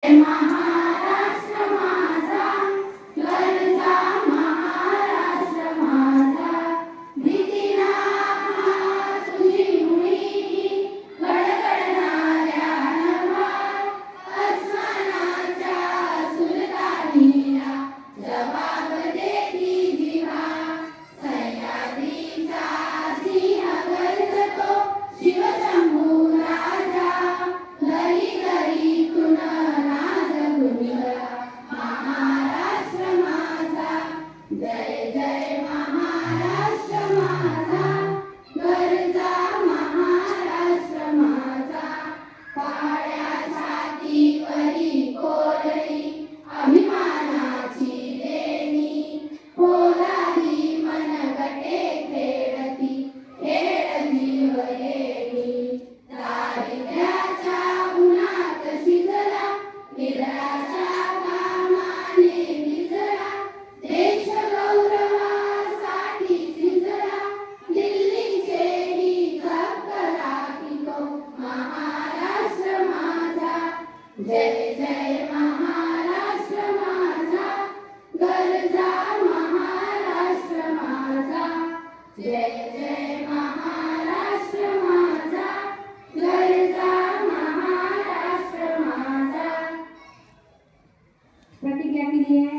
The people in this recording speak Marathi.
महाराष्ट्र माझा गरजा महाराष्ट्र माझा भीती नामा तुझी मुळी गडगडणाऱ्या नभा अस्मानाच्या सुलतानीला जबाब देती जिव्हा सह्याद्रीचा सिंह गर्जतो शिवशंभू राजा लरी लरीतून महाराष्ट्र माझा जय जय महाराष्ट्र माझा गरजा महाराष्ट्र माझा काळ्या छातीवरी कोरडी अभिमानाची लेणी पोलादी मनगटे खेळती खेळ जीव येणी दारिद्र्याच्या उन्हात शिजला निराशा कामाने निजला देश गौरवासाठी सिंजला दिल्लीचेही थक्कलाकी तो महाराष्ट्र माझा जय जय महाराष्ट्र माझा गरजा महाराष्ट्र माझा जय जय महाराष्ट्र माझा गरजा महाराष्ट्र माझा। प्रतिज्ञा कीजिए।